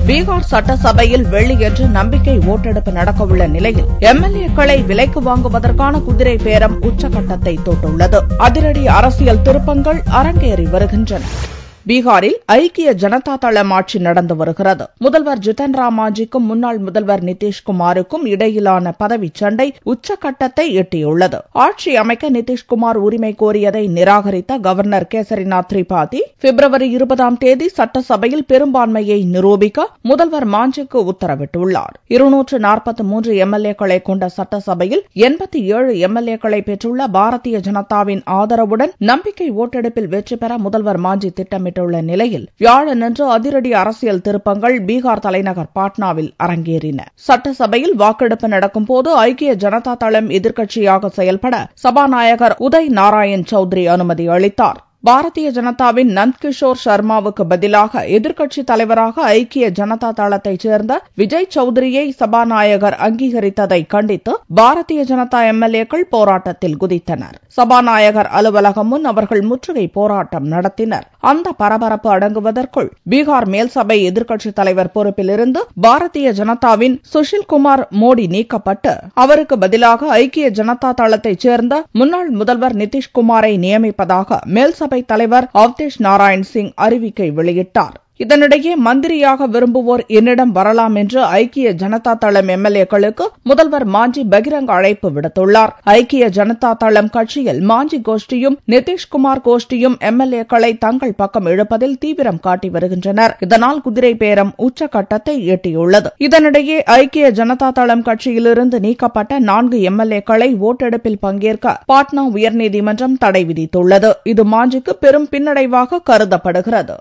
பீகார் சட்டசபையில் வெள்ளியன்று நம்பிக்கை ஓட்டெடுப்பு நடக்கவுள்ள நிலையில் எம்எல்ஏக்களை விலைக்கு வாங்குவதற்கான குதிரை பேரம் உச்சகட்டத்தை தொட்டுள்ளது. அதிரடி அரசியல் திருப்பங்கள் அரங்கேறி வருகின்றன. பீகாரில் ஐக்கிய ஜனதா தளம் ஆட்சி நடந்து வருகிறது. முதல்வர் ஜித்தன் ராம் மாஞ்சிக்கும் முன்னாள் முதல்வர் நிதிஷ்குமாருக்கும் இடையிலான பதவிச் சண்டை உச்சகட்டத்தை எட்டியுள்ளது. ஆட்சி அமைக்க நிதிஷ்குமார் உரிமை கோரியதை நிராகரித்த கவர்னர் கேசரிநாத் திரிபாதி பிப்ரவரி 20ஆம் தேதி சட்டசபையில் பெரும்பான்மையை நிரூபிக்க முதல்வர் மாஞ்சிக்கு உத்தரவிட்டுள்ளார். 243 எம்எல்ஏக்களை கொண்ட சட்டசபையில் 87 எம்எல்ஏக்களை பெற்றுள்ள பாரதிய ஜனதாவின் ஆதரவுடன் நம்பிக்கை ஓட்டெடுப்பில் வெற்றி பெற முதல்வர் மாஞ்சி திட்டமிட்டுள்ள நிலையில் வியாழனன்று அதிரடி அரசியல் திருப்பங்கள் பீகார் தலைநகர் பாட்னாவில் அரங்கேறின. சட்டசபையில் வாக்கெடுப்பு நடக்கும் போது ஐக்கிய ஜனதா தளம் எதிர்க்கட்சியாக செயல்பட சபாநாயகர் உதய் நாராயண் சௌத்ரி அனுமதி அளித்தார். பாரதிய ஜனதாவின் நந்த்கிஷோர் சர்மாவுக்கு பதிலாக எதிர்க்கட்சித் தலைவராக ஐக்கிய ஜனதா தளத்தைச் சேர்ந்த விஜய் சௌத்ரியை சபாநாயகர் அங்கீகரித்ததை கண்டித்து பாரதிய ஜனதா எம்எல்ஏக்கள் போராட்டத்தில் குதித்தனர். சபாநாயகர் அலுவலகம் முன் அவர்கள் முற்றுகை போராட்டம் நடத்தினர். அந்த பரபரப்பு அடங்குவதற்குள் பீகார் மேல்சபை எதிர்க்கட்சித் தலைவர் பொறுப்பிலிருந்து பாரதிய ஜனதாவின் சுஷில்குமார் மோடி நீக்கப்பட்டு அவருக்கு பதிலாக ஐக்கிய ஜனதா தளத்தைச் சேர்ந்த முன்னாள் முதல்வர் நிதிஷ்குமாரை நியமிப்பதாக மேல்சபை தலைவர் அவதேஷ் நாராயண் சிங் அறிவிக்கை வெளியிட்டார். இதனிடையே மந்திரியாக விரும்புவோர் என்னிடம் வரலாம் என்று ஐக்கிய ஜனதா தளம் எம்எல்ஏக்களுக்கு முதல்வர் மாஞ்சி பகிரங்க அழைப்பு விடுத்துள்ளார். ஐக்கிய ஜனதா தளம் கட்சியில் மாஞ்சி கோஷ்டியும் நிதிஷ்குமார் கோஷ்டியும் எம்எல்ஏக்களை தங்கள் பக்கம் இழுப்பதில் தீவிரம் காட்டி வருகின்றனர். இதனால் குதிரை பேரம் உச்சகட்டத்தை எட்டியுள்ளது. இதனிடையே ஐக்கிய ஜனதா தளம் கட்சியிலிருந்து நீக்கப்பட்ட 4 எம்எல்ஏக்களை ஓட்டெடுப்பில் பங்கேற்க பாட்னா உயர்நீதிமன்றம் தடை விதித்துள்ளது. இது மாஞ்சிக்கு பெரும் பின்னடைவாக கருதப்படுகிறது.